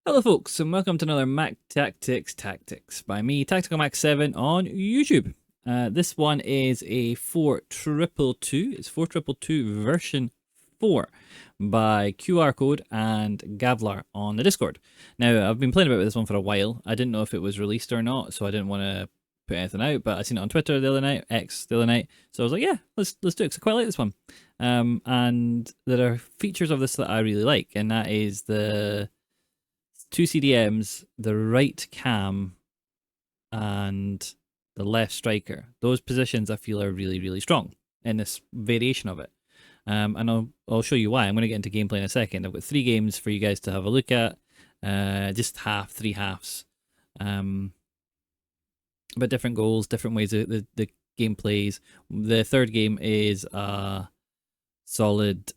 Hello folks and welcome to another Mac Tactics by me, Tactical Mac 7 on YouTube. This one is a 4222, it's 4222 version 4 by QR Code and Gavlar on the Discord. Now I've been playing about with this one for a while. I didn't know if it was released or not, so I didn't want to put anything out, but I seen it on Twitter the other night, X the other night, so I was like, yeah, let's do it because I quite like this one. And there are features of this that I really like, and that is the 2 CDMs, the right cam, and the left striker. Those positions I feel are really, really strong in this variation of it. And I'll show you why. I'm going to get into gameplay in a second. I've got 3 games for you guys to have a look at. Just 3 halves. But different goals, different ways the game plays. The third game is a solid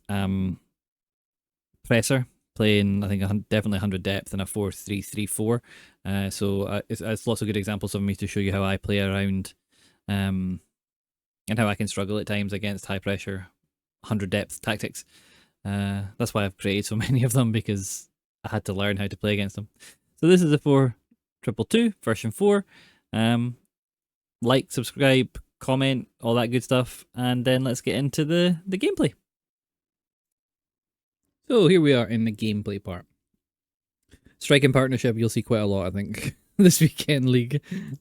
presser, playing I think definitely 100 depth and a 4-3-3-4. So it's lots of good examples of me to show you how I play around, and how I can struggle at times against high pressure 100 depth tactics. That's why I've created so many of them, because I had to learn how to play against them. So this is a 4222 version 4. Like, subscribe, comment, all that good stuff, and then let's get into the gameplay. So here we are in the gameplay part. Striking partnership, you'll see quite a lot, I think, this weekend league.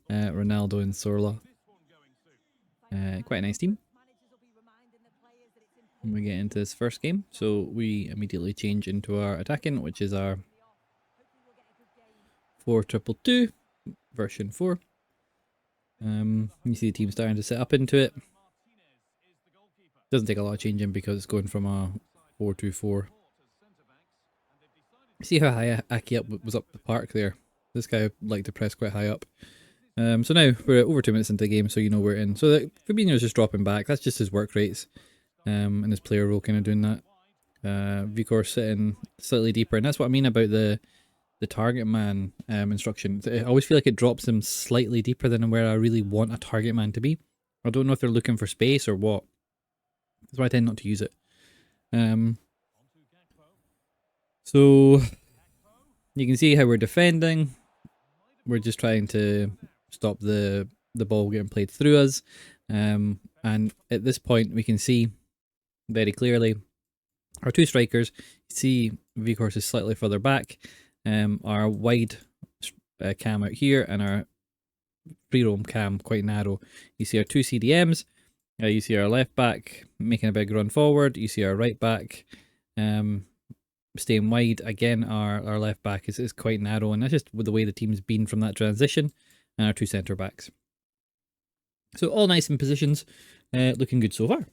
Ronaldo and Sorla. Quite a nice team. And we get into this first game, so we immediately change into our attacking, which is our 4222 version 4. You see the team starting to set up into it. Doesn't take a lot of changing because it's going from a 4-2-4. See how high Aki was up the park there. This guy liked to press quite high up. So now we're over 2 minutes into the game, so you know we're in. So Fabinho's just dropping back. That's just his work rates, and his player role kind of doing that. Vikor sitting slightly deeper, and that's what I mean about the target man instruction. I always feel like it drops him slightly deeper than where I really want a target man to be. I don't know if they're looking for space or what. That's why I tend not to use it. So you can see how we're defending. We're just trying to stop the ball getting played through us. And at this point we can see very clearly our 2 strikers. You see Vikors is slightly further back. Our wide cam out here, and our free roam cam quite narrow. You see our 2 CDMs. You see our left back making a big run forward. You see our right back staying wide. Again, our left back is quite narrow, and that's just with the way the team's been from that transition. And our 2 centre backs. So all nice in positions, looking good so far.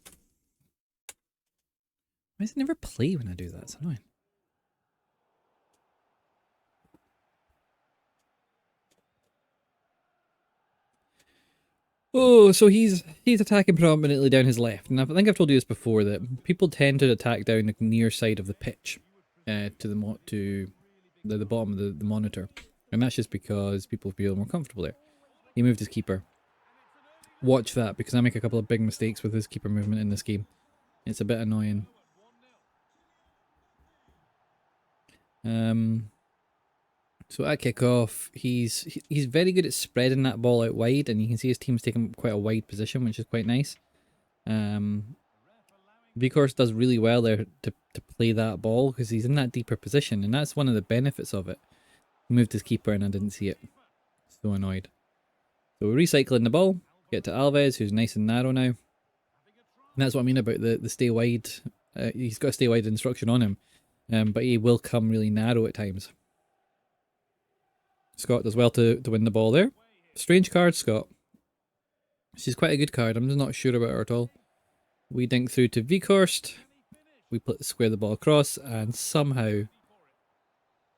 Why does it never play when I do that? It's annoying. Oh, so he's attacking predominantly down his left, and I think I've told you this before, that people tend to attack down the near side of the pitch, to the bottom of the monitor, and that's just because people feel more comfortable there. He moved his keeper. Watch that, because I make a couple of big mistakes with his keeper movement in this game. It's a bit annoying. So at kickoff, he's very good at spreading that ball out wide, and you can see his team's taking quite a wide position, which is quite nice. Vikors does really well there to play that ball, because he's in that deeper position, and that's one of the benefits of it. He moved his keeper and I didn't see it. So annoyed. So we're recycling the ball. Get to Alves, who's nice and narrow now. And that's what I mean about the stay wide. He's got a stay wide instruction on him, but he will come really narrow at times. Scott does well to win the ball there. Strange card, Scott. She's quite a good card. I'm just not sure about her at all. We dink through to Vikhorst. We square the ball across, and somehow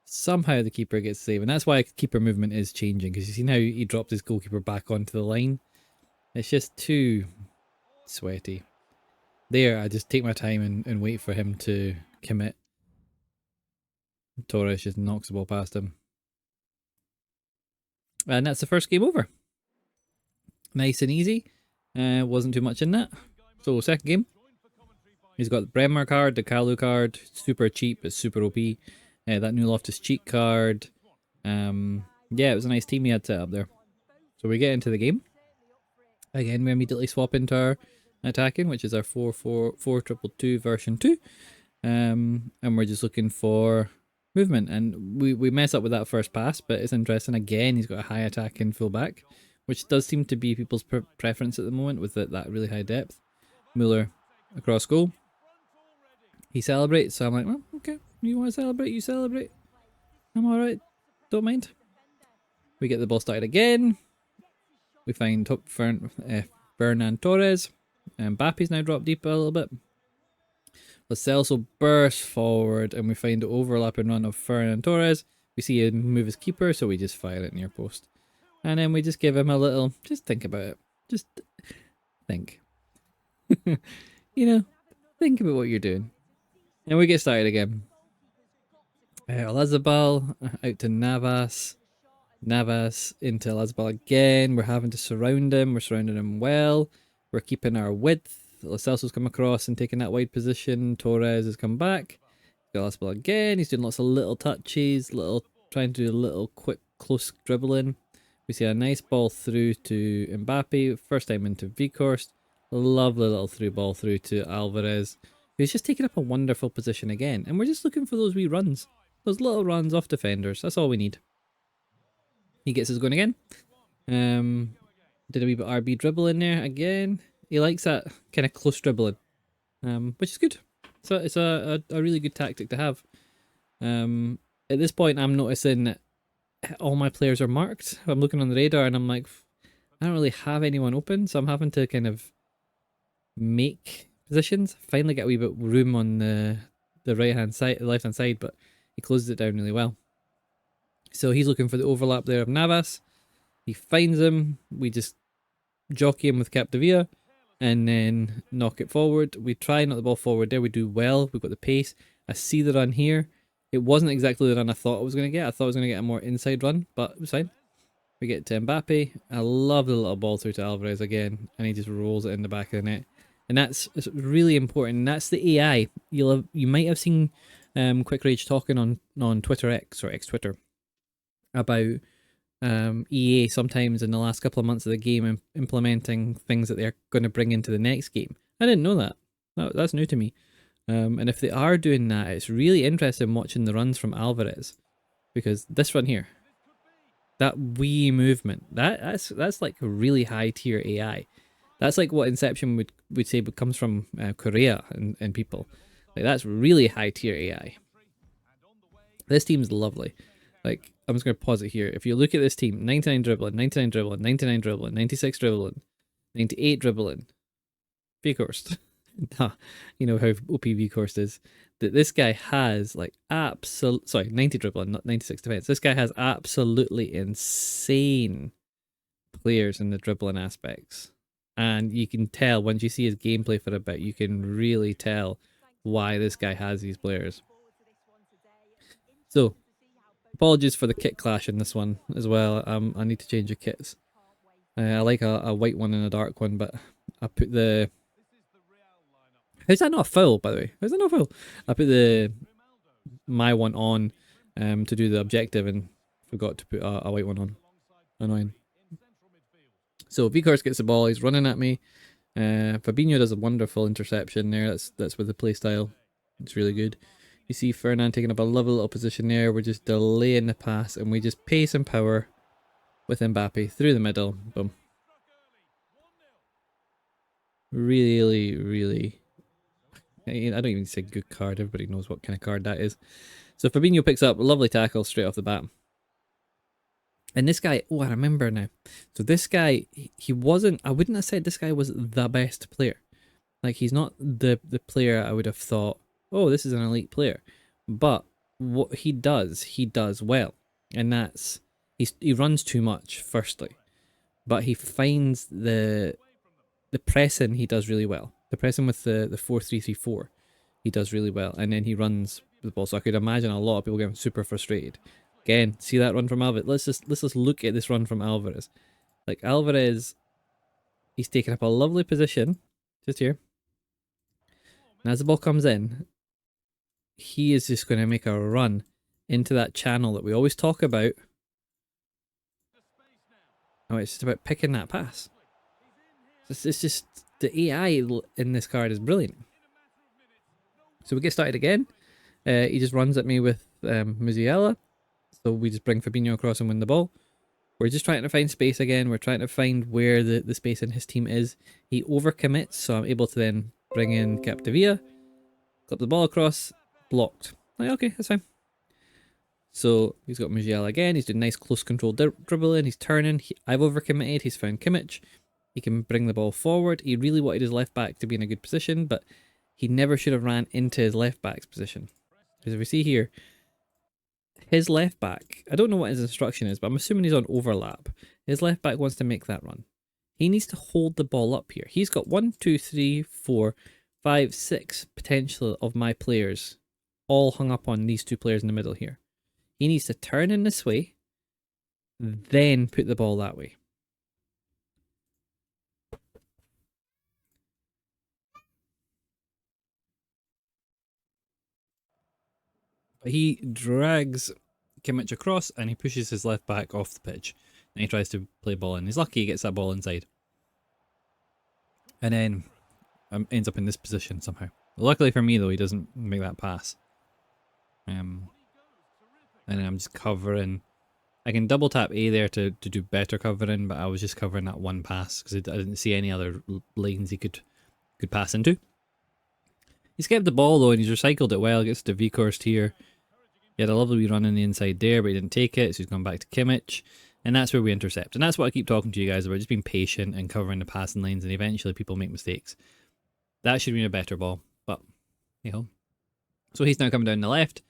the keeper gets saved. And that's why keeper movement is changing, because you see how he dropped his goalkeeper back onto the line. It's just too sweaty. There, I just take my time and wait for him to commit. Torres just knocks the ball past him. And that's the first game over. Nice and easy. Wasn't too much in that. So second game. He's got the Bremer card, the Kalu card. Super cheap, it's super OP. That new Loftus cheat card. Yeah, it was a nice team he had set up there. So we get into the game. Again, we immediately swap into our attacking, which is our 4-4-4-2-2 version 2. And we're just looking for movement. And we mess up with that first pass, but it's interesting. Again, he's got a high attacking fullback, which does seem to be people's preference at the moment with that really high depth. Muller across goal. He celebrates, so I'm like, well, okay, you want to celebrate, you celebrate. I'm alright, don't mind. We get the ball started again. We find Fernan Torres. And Mbappe's now dropped deep a little bit. Lo Celso bursts forward and we find the overlapping run of Fernan Torres. We see him move his keeper, so we just fire it near post. And then we just give him a little, just think about it. Just think. You know, think about what you're doing. And we get started again. Elazabal out to Navas. Navas into Elazabal again. We're having to surround him. We're surrounding him well. We're keeping our width. Lo Celso's come across and taking that wide position. Torres has come back. Elazabal again. He's doing lots of little touches, trying to do a little quick, close dribbling. We see a nice ball through to Mbappe. First time into Weghorst. Lovely little through ball through to Alvarez, who's just taking up a wonderful position again. And we're just looking for those wee runs. Those little runs off defenders. That's all we need. He gets us going again. Did a wee bit RB dribble in there again. He likes that kind of close dribbling, which is good. So it's a really good tactic to have. At this point, I'm noticing that all my players are marked. I'm looking on the radar and I'm like, I don't really have anyone open, so I'm having to kind of make positions. Finally get a wee bit room on the right hand side, the left hand side, but he closes it down really well. So he's looking for the overlap there of Navas. He finds him. We just jockey him with Capdevia and then knock it forward. We try knock the ball forward there. We do well. We've got the pace. I see the run here. It wasn't exactly the run I thought I was going to get. I thought I was going to get a more inside run, but it was fine. We get to Mbappe. I love the little ball through to Alvarez again, and he just rolls it in the back of the net. And it's really important. That's the AI. You might have seen Quick Rage talking on Twitter X or X Twitter about EA sometimes in the last couple of months of the game implementing things that they're going to bring into the next game. I didn't know that. That's new to me. And if they are doing that, it's really interesting watching the runs from Alvarez, because this run here, that wee movement, that's like a really high tier AI. That's like what Inception would say comes from Korea and people. Like, that's really high tier AI. This team's lovely. Like, I'm just going to pause it here. If you look at this team, 99 dribbling, 99 dribbling, 99 dribbling, 96 dribbling, 98 dribbling, Weghorst. You know how OP Weghorst is. That this guy has like 90 dribbling, not 96 defense. This guy has absolutely insane players in the dribbling aspects. And you can tell once you see his gameplay for a bit, you can really tell why this guy has these players. So, apologies for the kit clash in this one as well. I need to change the kits. I like a white one and a dark one, but I put the... How's that not a foul, by the way? How's that not a foul? I put my one on to do the objective and forgot to put a white one on. Annoying. So Weghorst gets the ball, he's running at me. Fabinho does a wonderful interception there. That's with the play style. It's really good. You see Fernan taking up a lovely little position there. We're just delaying the pass and we just pace and power with Mbappe through the middle. Boom. Really, really... I don't even say good card. Everybody knows what kind of card that is. So Fabinho picks up a lovely tackle straight off the bat. And this guy, oh, I remember now. So this guy, he wasn't, I wouldn't have said this guy was the best player. Like, he's not the player I would have thought, oh, this is an elite player. But what he does well. And that's, he runs too much, firstly. But he finds the pressing he does really well. The pressing with the 4-3-3-4, he does really well. And then he runs the ball. So I could imagine a lot of people getting super frustrated. Again, see that run from Alvarez? Let's just look at this run from Alvarez. Like, Alvarez, he's taken up a lovely position just here. And as the ball comes in, he is just going to make a run. into that channel that we always talk about. Oh, it's just about picking that pass. It's just, the AI in this card is brilliant. So we get started again. He just runs at me with Musiala. So we just bring Fabinho across and win the ball. We're just trying to find space again. We're trying to find where the space in his team is. He overcommits, so I'm able to then bring in Capdevia, clip the ball across, blocked. Like, okay, that's fine. So he's got Musiala again. He's doing nice close control dribbling. He's turning. I've overcommitted. He's found Kimmich. He can bring the ball forward. He really wanted his left back to be in a good position, but he never should have ran into his left back's position. Because if we see here, his left back, I don't know what his instruction is, but I'm assuming he's on overlap. His left back wants to make that run. He needs to hold the ball up here. He's got 1, 2, 3, 4, 5, 6 potential of my players all hung up on these two players in the middle here. He needs to turn in this way, then put the ball that way. But he drags Kimmich across and he pushes his left back off the pitch. And he tries to play ball in. He's lucky he gets that ball inside. And then ends up in this position somehow. Luckily for me though, he doesn't make that pass. And then I'm just covering. I can double tap A there to do better covering, but I was just covering that one pass because I didn't see any other lanes he could pass into. He's kept the ball though and he's recycled it well. Gets to Vikhorst here. He had a lovely run on the inside there, but he didn't take it, so he's gone back to Kimmich. And that's where we intercept. And that's what I keep talking to you guys about, just being patient and covering the passing lanes, and eventually people make mistakes. That should have been a better ball, but, you know. So he's now coming down the left.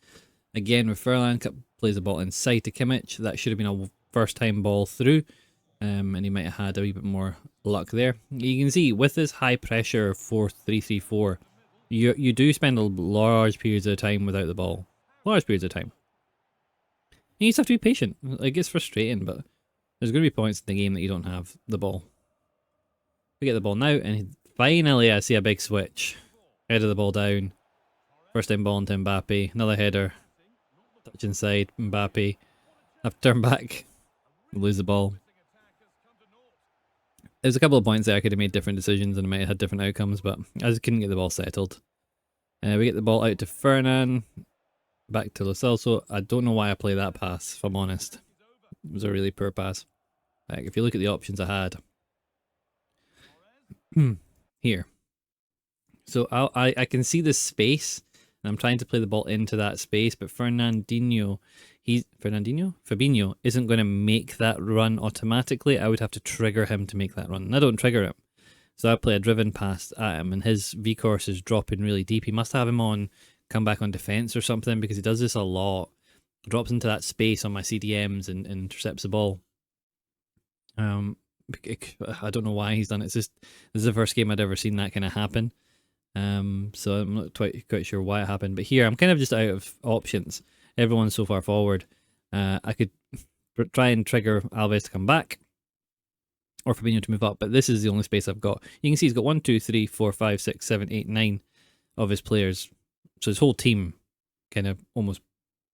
Again with Furlan, plays the ball inside to Kimmich. That should have been a first time ball through. And he might have had a wee bit more luck there. You can see, with this high pressure 4-3-3-4, you do spend a large periods of time without the ball. Large periods of time. You just have to be patient. It gets frustrating, but there's going to be points in the game that you don't have the ball. We get the ball now, and finally I see a big switch. Head of the ball down. First time ball into Mbappe. Another header. Touch inside. Mbappe. Have to turn back. Lose the ball. There's a couple of points there I could have made different decisions and I might have had different outcomes, but I just couldn't get the ball settled. We get the ball out to Fernand. Back to Lo Celso. I don't know why I play that pass, if I'm honest. It was a really poor pass. Like, if you look at the options I had. Here. So I can see the space, and I'm trying to play the ball into that space, but Fabinho isn't going to make that run automatically. I would have to trigger him to make that run, and I don't trigger him. So I play a driven pass at him, and his Vikhorst is dropping really deep. He must have him on come back on defense or something, because he does this a lot. Drops into that space on my CDMs and intercepts the ball. I don't know why he's done it. It's just, this is the first game I'd ever seen that kind of happen. So I'm not quite sure why it happened. But here I'm kind of just out of options. Everyone's so far forward. I could try and trigger Alves to come back, or Fabinho to move up, but this is the only space I've got. You can see he's got 1, 2, 3, 4, 5, 6, 7, 8, 9 of his players. So his whole team kind of almost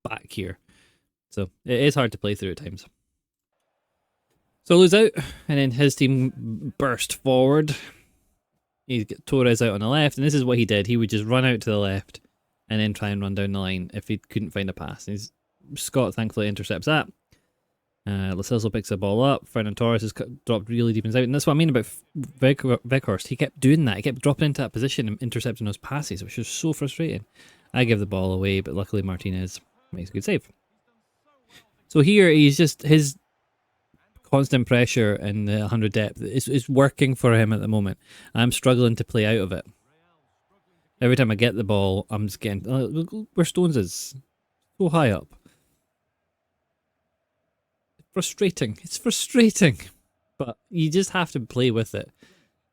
back here. So it is hard to play through at times. So lose out, and then his team burst forward. He's got Torres out on the left, and this is what he did. He would just run out to the left and then try and run down the line if he couldn't find a pass. And Scott thankfully intercepts that. Lo Celso picks the ball up. Fernand Torres has dropped really deep inside, and that's what I mean about Vikhorst. He kept doing that. He kept dropping into that position and intercepting those passes, which was so frustrating. I give the ball away, but luckily Martinez makes a good save. So here he's just, his constant pressure and the 100 depth is working for him at the moment. I'm struggling to play out of it. Every time I get the ball, I'm just getting, look where Stones is. So high up. Frustrating. It's frustrating. But you just have to play with it.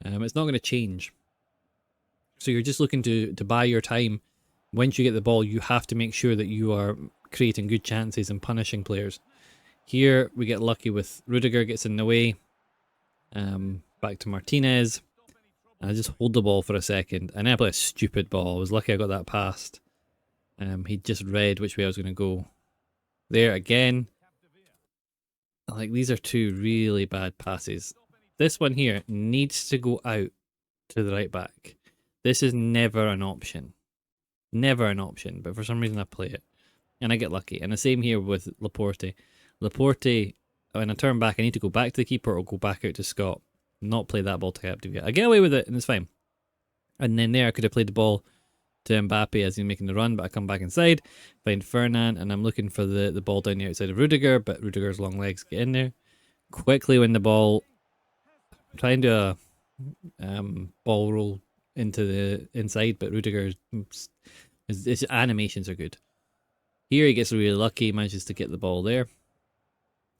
It's not going to change. So you're just looking to buy your time. Once you get the ball, you have to make sure that you are creating good chances and punishing players. Here we get lucky with Rudiger gets in the way. Back to Martinez. I just hold the ball for a second. And then I play a stupid ball. I was lucky I got that past. He just read which way I was going to go. there again. Like, these are two really bad passes. This one here needs to go out to the right back. This is never an option. Never an option, but for some reason I play it. And I get lucky. And the same here with Laporte. Laporte, when I turn back, I need to go back to the keeper or go back out to Scott. Not play that ball to Captivate. I get away with it and it's fine. And then there I could have played the ball to Mbappe as he's making the run, but I come back inside, find Fernand, and I'm looking for the ball down the outside of Rudiger, but Rudiger's long legs get in there. Quickly win the ball. Try and do a ball roll into the inside, but Rudiger's his animations are good. Here he gets really lucky, manages to get the ball there.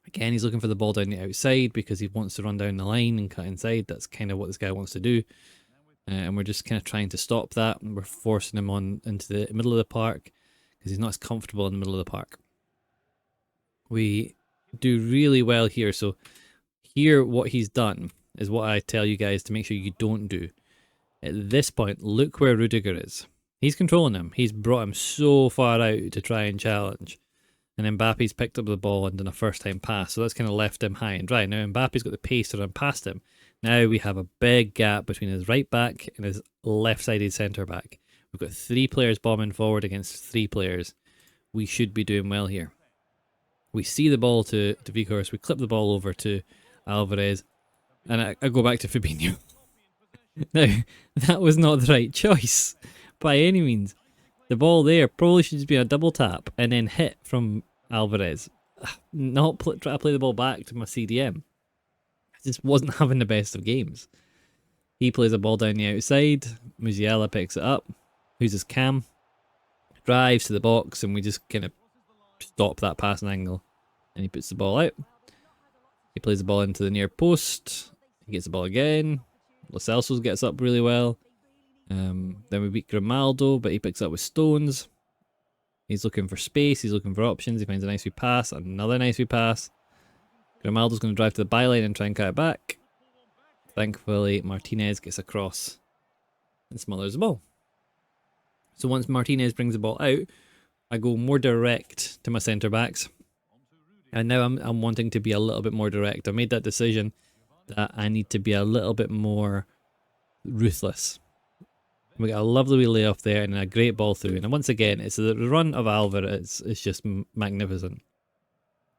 Again, he's looking for the ball down the outside because he wants to run down the line and cut inside. That's kind of what this guy wants to do. And we're just kind of trying to stop that. And we're forcing him on into the middle of the park because he's not as comfortable in the middle of the park. We do really well here. So here what he's done is what I tell you guys to make sure you don't do. At this point, look where Rudiger is. He's controlling him. He's brought him so far out to try and challenge. And Mbappe's picked up the ball and done a first-time pass. So that's kind of left him high and dry. Now Mbappe's got the pace to run past him. Now we have a big gap between his right back and his left-sided centre back. We've got 3 players bombing forward against 3 players. We should be doing well here. We see the ball to Vickers. We clip the ball over to Alvarez. And I go back to Fabinho. Now, that was not the right choice by any means. The ball there probably should just be a double tap and then hit from Alvarez. Not try to play the ball back to my CDM. I just wasn't having the best of games. He plays a ball down the outside. Musiala picks it up. Who's his cam? Drives to the box and we just kind of stop that passing angle. And he puts the ball out. He plays the ball into the near post. He gets the ball again. Lo Celso gets up really well. Then we beat Grimaldo, but he picks up with Stones. He's looking for space. He's looking for options. He finds a nice wee pass. Another nice wee pass. Grimaldo's going to drive to the byline and try and cut it back. Thankfully, Martinez gets across and smothers the ball. So once Martinez brings the ball out, I go more direct to my centre backs. And now I'm wanting to be a little bit more direct. I made that decision that I need to be a little bit more ruthless. We got a lovely wee layoff there and a great ball through. And once again, it's the run of Alvarez. It's just magnificent.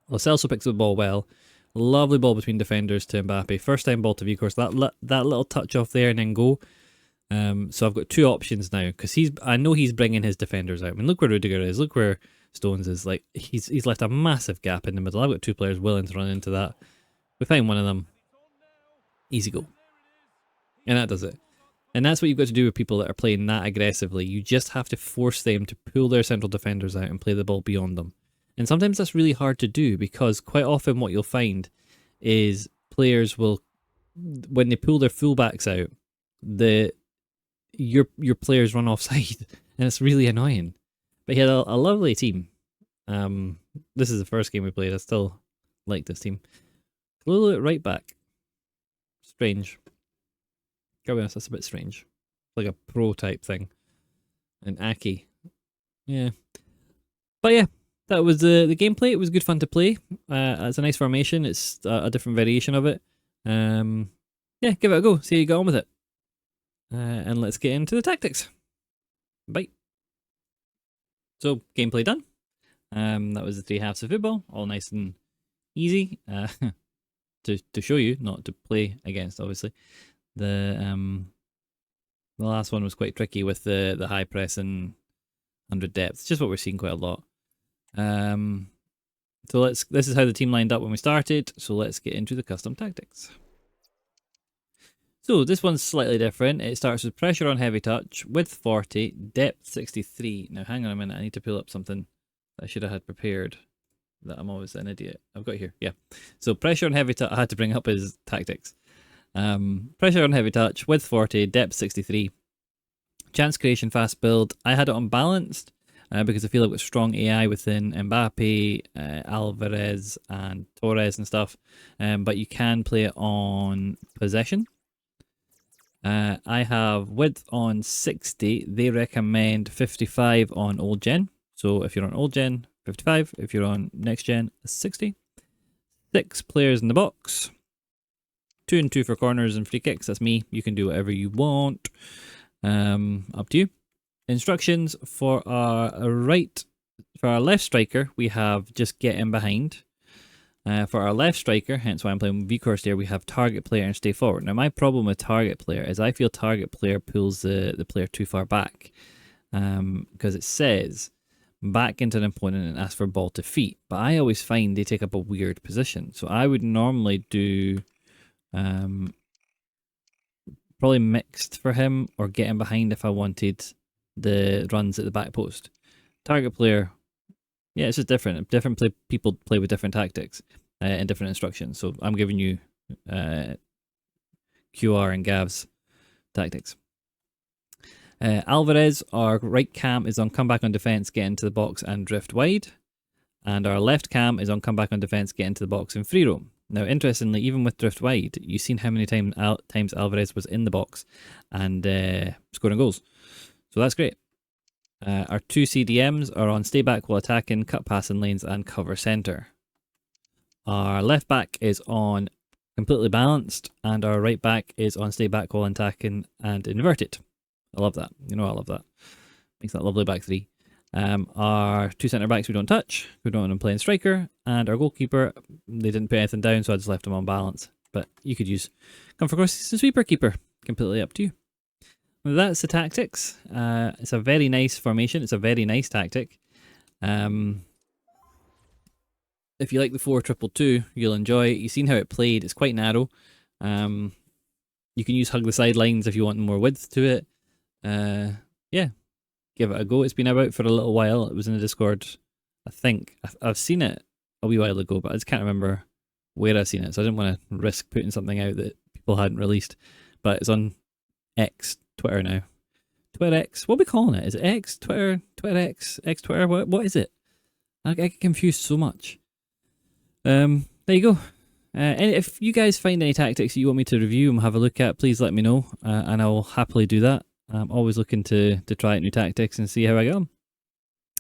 Lo Celso picks up the ball well. Lovely ball between defenders to Mbappe. First time ball to Vickers. That little touch off there and then go. So I've got 2 options now because I know he's bringing his defenders out. I mean, look where Rudiger is. Look where Stones is. Like he's left a massive gap in the middle. I've got 2 players willing to run into that. We find one of them. Easy goal. And that does it. And that's what you've got to do with people that are playing that aggressively. You just have to force them to pull their central defenders out and play the ball beyond them. And sometimes that's really hard to do because quite often what you'll find is players will, when they pull their fullbacks out, your players run offside, and it's really annoying. But he had a lovely team. This is the first game we played. I still like this team. Lulu at right back. Strange. Gotta be honest, that's a bit strange. Like a pro type thing. And Aki. Yeah. But yeah, that was the gameplay. It was good fun to play. It's a nice formation. It's a different variation of it. Yeah, give it a go. See how you get on with it. And let's get into the tactics. Bye. So, gameplay done. That was the 3 halves of football. All nice and easy. To show you, not to play against, obviously. The last one was quite tricky with the high press and 100 depth. It's just what we're seeing quite a lot. So this is how the team lined up when we started. So let's get into the custom tactics. So this one's slightly different. It starts with pressure on heavy touch, width 40, depth 63. Now hang on a minute, I need to pull up something that I should have had prepared. That I'm always an idiot. I've got it here, yeah. So pressure on heavy touch, I had to bring up his tactics. Pressure on heavy touch, width 40, depth 63. Chance creation, fast build. I had it on balanced because I feel I've got strong AI within Mbappe, Alvarez and Torres and stuff. But you can play it on possession. I have width on 60. They recommend 55 on old gen. So if you're on old gen, 55. If you're on next gen, 60. 6 players in the box. 2 and 2 for corners and free kicks. That's me. You can do whatever you want. Up to you. Instructions for our left striker, we have just get in behind. For our left striker, hence why I'm playing V-Course here, we have target player and stay forward. Now my problem with target player is I feel target player pulls the player too far back. Because it says back into an opponent and ask for ball to feet. But I always find they take up a weird position. So I would normally do probably mixed for him or get in behind if I wanted the runs at the back post. Target player, yeah, it's just different. Different people play with different tactics and different instructions. So I'm giving you QR and Gav's tactics. Alvarez, our right cam is on comeback on defense, get into the box and drift wide. And our left cam is on comeback on defense, get into the box and free roam. Now, interestingly, even with drift wide, you've seen how many times Alvarez was in the box and scoring goals. So that's great. Our 2 CDMs are on stay back while attacking, cut passing lanes and cover centre. Our left back is on completely balanced and our right back is on stay back while attacking and inverted. I love that. You know I love that. Makes that lovely back three. Our 2 centre backs we don't touch. We don't want them playing striker. And our goalkeeper, they didn't put anything down, so I just left him on balance. But you could use comfort crosses and sweeper keeper. Completely up to you. Well, that's the tactics. It's a very nice formation. It's a very nice tactic. If you like the 4-2-2, you'll enjoy it. You've seen how it played. It's quite narrow. You can use hug the sidelines if you want more width to it. Yeah, give it a go. It's been out for a little while. It was in the Discord, I think. I've seen it a wee while ago, but I just can't remember where I've seen it. So I didn't want to risk putting something out that people hadn't released. But it's on X, Twitter now. Twitter X. What are we calling it? Is it X? Twitter? Twitter X? X Twitter? What is it? I get confused so much. There you go. And if you guys find any tactics that you want me to review and have a look at, please let me know, and I will happily do that. I'm always looking to try out new tactics and see how I go.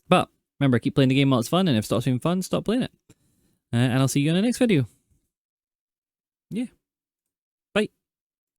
But remember, keep playing the game while it's fun, and if it stops being fun, stop playing it. And I'll see you in the next video. Yeah.